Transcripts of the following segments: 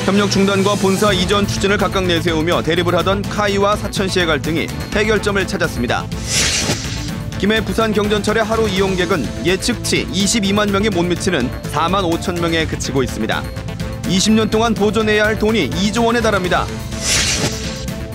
협력 중단과 본사 이전 추진을 각각 내세우며 대립을 하던 카이와 사천시의 갈등이 해결점을 찾았습니다. 김해 부산 경전철의 하루 이용객은 예측치 22만 명에 못 미치는 4만 5천 명에 그치고 있습니다. 20년 동안 보존해야 할 돈이 2조 원에 달합니다.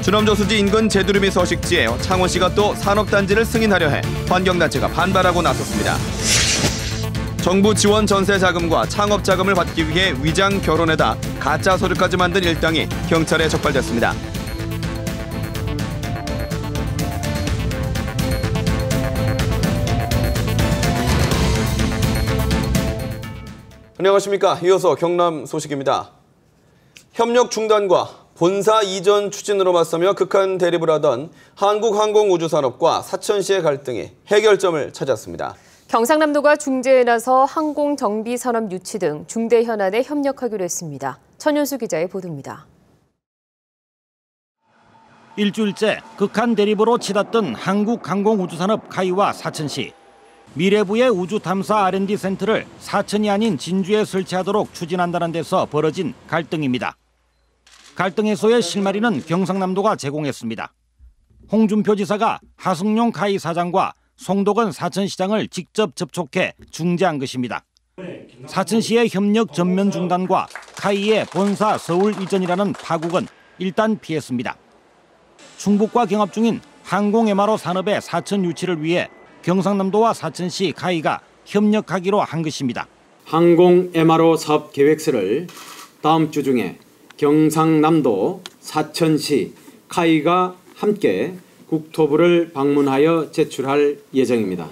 주남저수지 인근 제두르미 서식지에 창원시가 또 산업단지를 승인하려 해 환경단체가 반발하고 나섰습니다. 정부 지원 전세 자금과 창업 자금을 받기 위해 위장 결혼에다 가짜 서류까지 만든 일당이 경찰에 적발됐습니다. 안녕하십니까. 이어서 경남 소식입니다. 협력 중단과 본사 이전 추진으로 맞서며 극한 대립을 하던 한국항공우주산업과 사천시의 갈등이 해결점을 찾았습니다. 경상남도가 중재에 나서 항공정비산업 유치 등 중대 현안에 협력하기로 했습니다. 천윤수 기자의 보도입니다. 일주일째 극한 대립으로 치닫던 한국항공우주산업 카이와 사천시. 미래부의 우주탐사 R&D 센터를 사천이 아닌 진주에 설치하도록 추진한다는 데서 벌어진 갈등입니다. 갈등 해소의 실마리는 경상남도가 제공했습니다. 홍준표 지사가 하승용 카이 사장과 송도건 사천시장을 직접 접촉해 중재한 것입니다. 사천시의 협력 전면 중단과 카이의 본사 서울 이전이라는 파국은 일단 피했습니다. 충북과 경합 중인 항공 MRO 산업의 사천 유치를 위해 경상남도와 사천시 카이가 협력하기로 한 것입니다. 항공 MRO 사업 계획서를 다음 주 중에 경상남도, 사천시, 카이가 함께 국토부를 방문하여 제출할 예정입니다.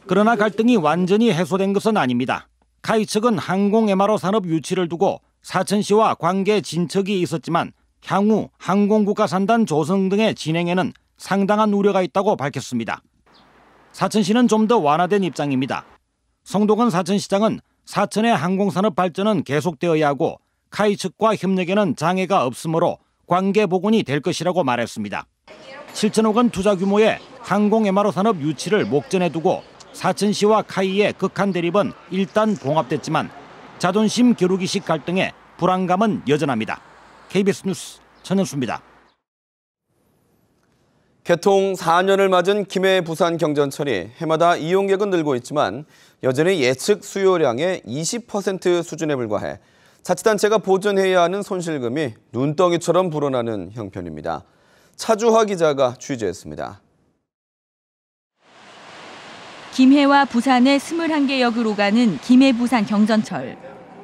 그러나 갈등이 완전히 해소된 것은 아닙니다. 카이 측은 항공 MRO 산업 유치를 두고 사천시와 관계 진척이 있었지만 향후 항공국가산단 조성 등의 진행에는 상당한 우려가 있다고 밝혔습니다. 사천시는 좀 더 완화된 입장입니다. 송도건 사천시장은 사천의 항공산업 발전은 계속되어야 하고 카이 측과 협력에는 장애가 없으므로 관계 복원이 될 것이라고 말했습니다. 7천억 원 투자 규모의 항공 MRO 산업 유치를 목전에 두고 사천시와 카이의 극한 대립은 일단 봉합됐지만 자존심 겨루기식 갈등에 불안감은 여전합니다. KBS 뉴스 천현수입니다. 개통 4년을 맞은 김해 부산 경전철이 해마다 이용객은 늘고 있지만 여전히 예측 수요량의 20% 수준에 불과해 자치단체가 보전해야 하는 손실금이 눈덩이처럼 불어나는 형편입니다. 차주화 기자가 취재했습니다. 김해와 부산의 21개 역으로 가는 김해 부산 경전철.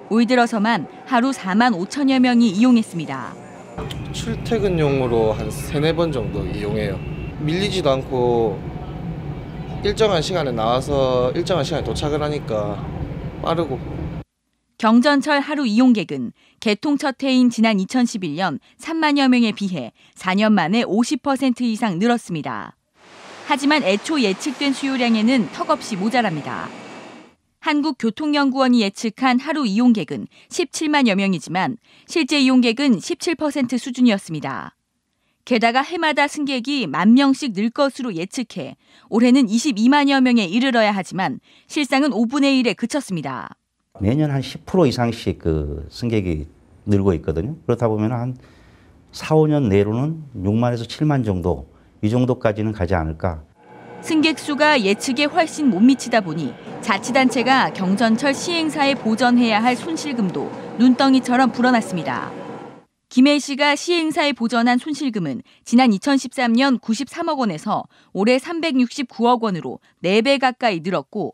올 들어서만 하루 4만 5천여 명이 이용했습니다. 출퇴근용으로 한 3-4번 정도 이용해요. 밀리지도 않고 일정한 시간에 나와서 일정한 시간에 도착을 하니까 빠르고. 경전철 하루 이용객은 개통 첫 해인 지난 2011년 3만여 명에 비해 4년 만에 50% 이상 늘었습니다. 하지만 애초 예측된 수요량에는 턱없이 모자랍니다. 한국교통연구원이 예측한 하루 이용객은 17만여 명이지만 실제 이용객은 17% 수준이었습니다. 게다가 해마다 승객이 1만 명씩 늘 것으로 예측해 올해는 22만여 명에 이르러야 하지만 실상은 5분의 1에 그쳤습니다. 매년 한 10% 이상씩 승객이 늘고 있거든요. 그렇다 보면 한 4-5년 내로는 6만에서 7만 정도, 이 정도까지는 가지 않을까. 승객 수가 예측에 훨씬 못 미치다 보니 자치단체가 경전철 시행사에 보전해야 할 손실금도 눈덩이처럼 불어났습니다. 김해시가 시행사에 보전한 손실금은 지난 2013년 93억 원에서 올해 369억 원으로 4배 가까이 늘었고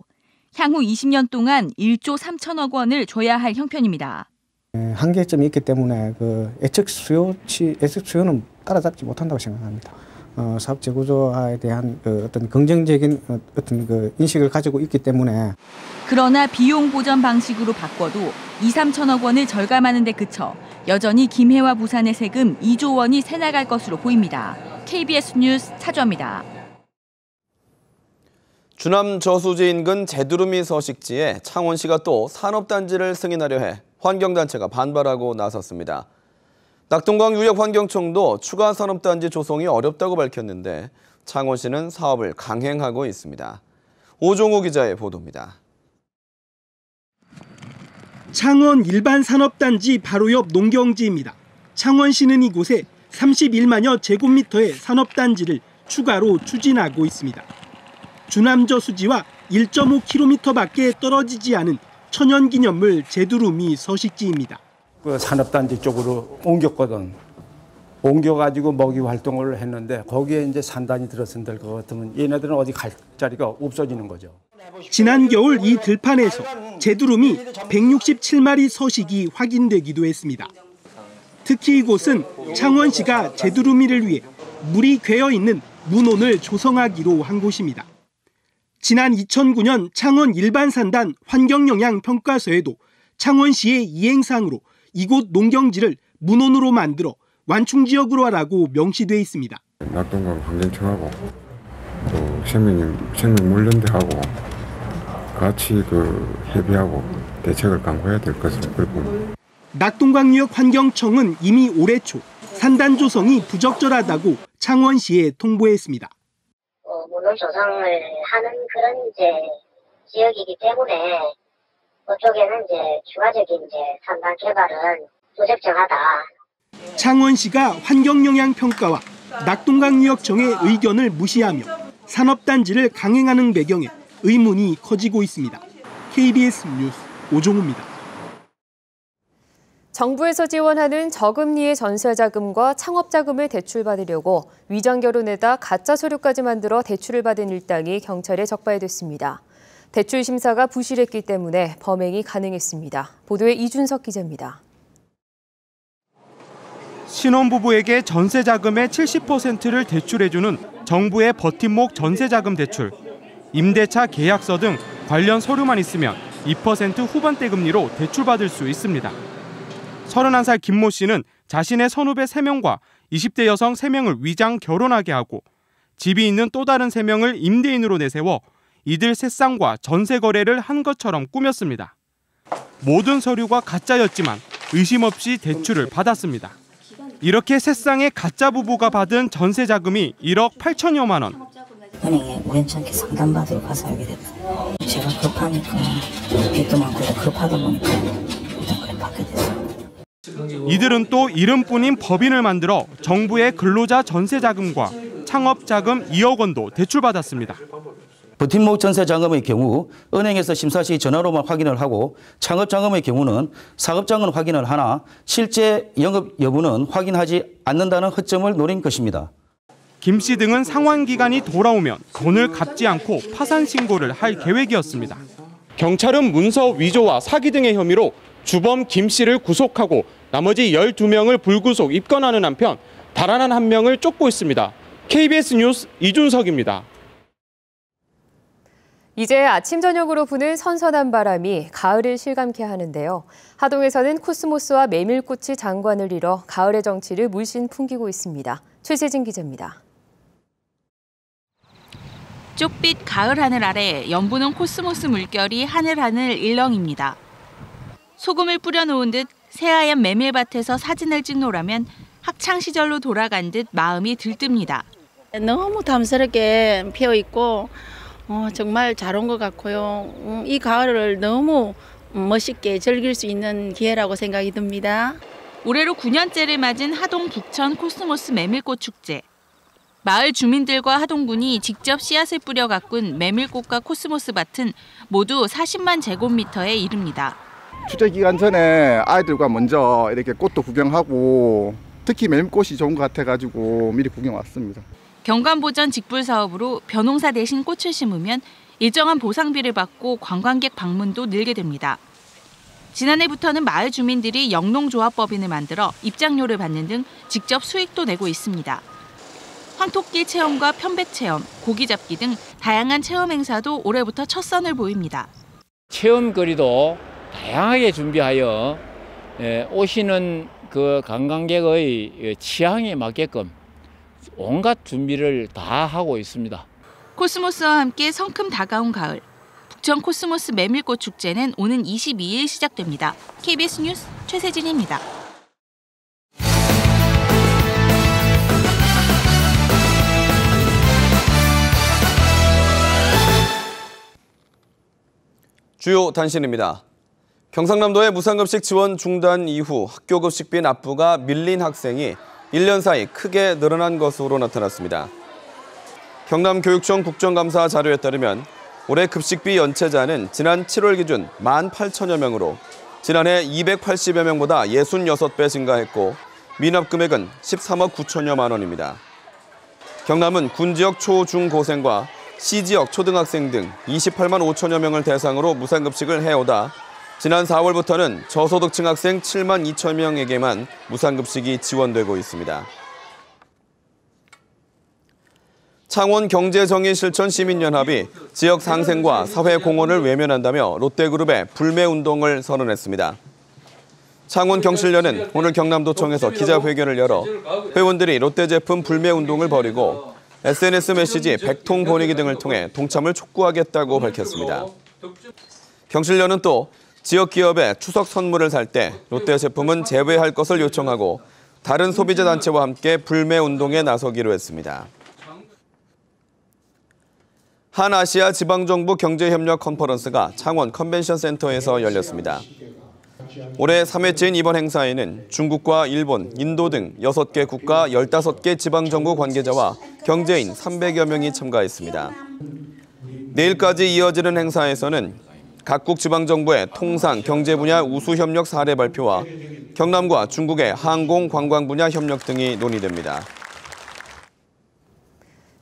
향후 20년 동안 1조 3천억 원을 줘야 할 형편입니다. 한계점이 있기 때문에 예측 수요는 따라잡지 못한다고 생각합니다. 사업 재구조화에 대한 어떤 긍정적인 어떤 인식을 가지고 있기 때문에. 그러나 비용 보전 방식으로 바꿔도 2-3천억 원을 절감하는 데 그쳐 여전히 김해와 부산의 세금 2조 원이 새나갈 것으로 보입니다. KBS 뉴스 차주화입니다. 주남 저수지 인근 제두르미 서식지에 창원시가 또 산업단지를 승인하려 해 환경단체가 반발하고 나섰습니다. 낙동강 유역환경청도 추가 산업단지 조성이 어렵다고 밝혔는데 창원시는 사업을 강행하고 있습니다. 오종우 기자의 보도입니다. 창원 일반산업단지 바로 옆 농경지입니다. 창원시는 이곳에 31만여 제곱미터의 산업단지를 추가로 추진하고 있습니다. 주남저수지와 1.5km밖에 떨어지지 않은 천연기념물 제두루미 서식지입니다. 그 산업단지 쪽으로 옮겼거든. 옮겨가지고 먹이 활동을 했는데 거기에 이제 산단이 들어선 될 것 같으면 얘네들은 어디 갈 자리가 없어지는 거죠. 지난 겨울 이 들판에서 제두루미 167마리 서식이 확인되기도 했습니다. 특히 이곳은 창원시가 제두루미를 위해 물이 괴어 있는 문온을 조성하기로 한 곳입니다. 지난 2009년 창원 일반산단 환경영향평가서에도 창원시의 이행사항으로 이곳 농경지를 문온으로 만들어 완충지역으로 하라고 명시돼 있습니다. 낙동강 환경청하고 또 생명물연대하고 같이 협의하고 대책을 강구해야 될 것으로 봅니다. 낙동강유역 환경청은 이미 올해 초 산단 조성이 부적절하다고 창원시에 통보했습니다. 문헌 조성을 하는 그런 지역이기 때문에 그쪽에는 추가적인 산단 개발은 부적절하다. 창원시가 환경영향평가와 낙동강유역청의 의견을 무시하며 산업단지를 강행하는 배경에 의문이 커지고 있습니다. KBS 뉴스 오종우입니다. 정부에서 지원하는 저금리의 전세자금과 창업자금을 대출받으려고 위장결혼에다 가짜 서류까지 만들어 대출을 받은 일당이 경찰에 적발됐습니다. 대출 심사가 부실했기 때문에 범행이 가능했습니다. 보도에 이준석 기자입니다. 신혼부부에게 전세자금의 70%를 대출해주는 정부의 버팀목 전세자금 대출. 임대차 계약서 등 관련 서류만 있으면 2% 후반대 금리로 대출받을 수 있습니다. 31살 김모 씨는 자신의 선후배 3명과 20대 여성 3명을 위장 결혼하게 하고 집이 있는 또 다른 3명을 임대인으로 내세워 이들 세 쌍과 전세 거래를 한 것처럼 꾸몄습니다. 모든 서류가 가짜였지만 의심 없이 대출을 받았습니다. 이렇게 세 쌍의 가짜 부부가 받은 전세 자금이 1억 8천여만 원. 은행에 우연찮게 상담받으러 가서 알게 됐어요. 제가 급하니까 빚도 많고 급하다 보니까 일단 그래 받게 됐어요. 이들은 또 이름뿐인 법인을 만들어 정부의 근로자 전세 자금과 창업 자금 2억 원도 대출받았습니다. 버팀목 전세 자금의 경우 은행에서 심사 시 전화로만 확인을 하고 창업 자금의 경우는 사업 자금 확인을 하나 실제 영업 여부는 확인하지 않는다는 허점을 노린 것입니다. 김 씨 등은 상환 기간이 돌아오면 돈을 갚지 않고 파산 신고를 할 계획이었습니다. 경찰은 문서 위조와 사기 등의 혐의로 주범 김 씨를 구속하고 나머지 12명을 불구속 입건하는 한편 달아난 1명을 쫓고 있습니다. KBS 뉴스 이준석입니다. 이제 아침 저녁으로 부는 선선한 바람이 가을을 실감케 하는데요. 하동에서는 코스모스와 메밀꽃이 장관을 이뤄 가을의 정취를 물씬 풍기고 있습니다. 최세진 기자입니다. 쪽빛 가을 하늘 아래 연분홍 코스모스 물결이 하늘하늘 일렁입니다. 소금을 뿌려놓은 듯 새하얀 메밀밭에서 사진을 찍노라면 학창시절로 돌아간 듯 마음이 들뜹니다. 너무 탐스럽게 피어있고 정말 잘 온 것 같고요. 이 가을을 너무 멋있게 즐길 수 있는 기회라고 생각이 듭니다. 올해로 9년째를 맞은 하동 북천 코스모스 메밀꽃 축제. 마을 주민들과 하동군이 직접 씨앗을 뿌려 가꾼 메밀꽃과 코스모스 밭은 모두 40만 제곱미터에 이릅니다. 축제 기간 전에 아이들과 먼저 이렇게 꽃도 구경하고 특히 메밀꽃이 좋은 것 같아가지고 미리 구경 왔습니다. 경관보전 직불 사업으로 벼농사 대신 꽃을 심으면 일정한 보상비를 받고 관광객 방문도 늘게 됩니다. 지난해부터는 마을 주민들이 영농조합법인을 만들어 입장료를 받는 등 직접 수익도 내고 있습니다. 황토길 체험과 편백 체험, 고기 잡기 등 다양한 체험 행사도 올해부터 첫 선을 보입니다. 체험거리도 다양하게 준비하여 오시는 그 관광객의 취향에 맞게끔 온갖 준비를 다 하고 있습니다. 코스모스와 함께 성큼 다가온 가을. 북천 코스모스 메밀꽃 축제는 오는 22일 시작됩니다. KBS 뉴스 최세진입니다. 주요 단신입니다. 경상남도의 무상급식 지원 중단 이후 학교 급식비 납부가 밀린 학생이 1년 사이 크게 늘어난 것으로 나타났습니다. 경남교육청 국정감사 자료에 따르면 올해 급식비 연체자는 지난 7월 기준 18,000여 명으로 지난해 280여 명보다 66배 증가했고 미납 금액은 13억 9천여만 원입니다. 경남은 군지역 초, 중, 고생과 시지역 초등학생 등 28만 5천여 명을 대상으로 무상급식을 해오다 지난 4월부터는 저소득층 학생 7만 2천 명에게만 무상급식이 지원되고 있습니다. 창원 경제정의실천시민연합이 지역 상생과 사회 공헌을 외면한다며 롯데그룹의 불매운동을 선언했습니다. 창원 경실련은 오늘 경남도청에서 기자회견을 열어 회원들이 롯데 제품 불매운동을 벌이고 SNS 메시지 100통 보내기 등을 통해 동참을 촉구하겠다고 밝혔습니다. 경실련은 또 지역 기업에 추석 선물을 살 때 롯데 제품은 제외할 것을 요청하고 다른 소비자 단체와 함께 불매운동에 나서기로 했습니다. 한아시아 지방정부 경제협력 컨퍼런스가 창원 컨벤션센터에서 열렸습니다. 올해 3회째인 이번 행사에는 중국과 일본, 인도 등 6개 국가 15개 지방정부 관계자와 경제인 300여 명이 참가했습니다. 내일까지 이어지는 행사에서는 각국 지방정부의 통상, 경제 분야 우수협력 사례 발표와 경남과 중국의 항공, 관광 분야 협력 등이 논의됩니다.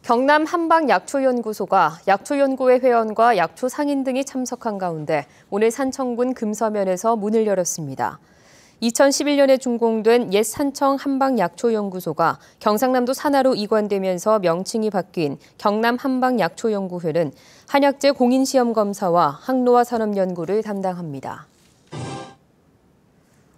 경남 한방약초연구소가 약초연구회 회원과 약초 상인 등이 참석한 가운데 오늘 산청군 금서면에서 문을 열었습니다. 2011년에 준공된 옛 산청 한방약초연구소가 경상남도 산하로 이관되면서 명칭이 바뀐 경남 한방약초연구회는 한약재 공인시험 검사와 항노화 산업 연구를 담당합니다.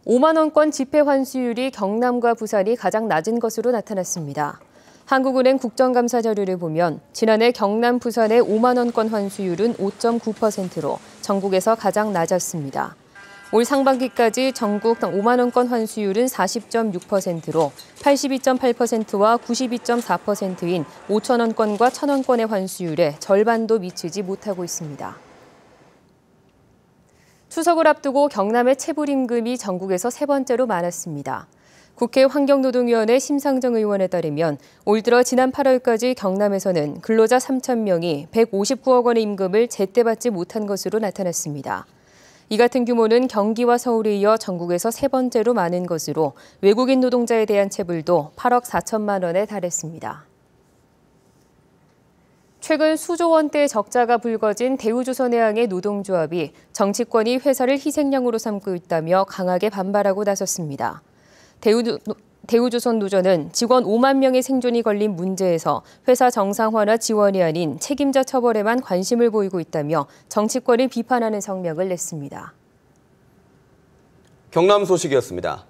5만 원권 지폐 환수율이 경남과 부산이 가장 낮은 것으로 나타났습니다. 한국은행 국정감사 자료를 보면 지난해 경남, 부산의 5만 원권 환수율은 5.9%로 전국에서 가장 낮았습니다. 올 상반기까지 전국 5만 원권 환수율은 40.6%로 82.8%와 92.4%인 5천 원권과 1천 원권의 환수율에 절반도 미치지 못하고 있습니다. 추석을 앞두고 경남의 체불임금이 전국에서 세 번째로 많았습니다. 국회 환경노동위원회 심상정 의원에 따르면 올 들어 지난 8월까지 경남에서는 근로자 3천 명이 159억 원의 임금을 제때 받지 못한 것으로 나타났습니다. 이 같은 규모는 경기와 서울에 이어 전국에서 세 번째로 많은 것으로 외국인 노동자에 대한 체불도 8억 4천만 원에 달했습니다. 최근 수조 원대의 적자가 불거진 대우조선해양의 노동조합이 정치권이 회사를 희생양으로 삼고 있다며 강하게 반발하고 나섰습니다. 대우조선노조는 직원 5만 명의 생존이 걸린 문제에서 회사 정상화나 지원이 아닌 책임자 처벌에만 관심을 보이고 있다며 정치권을 비판하는 성명을 냈습니다. 경남 소식이었습니다.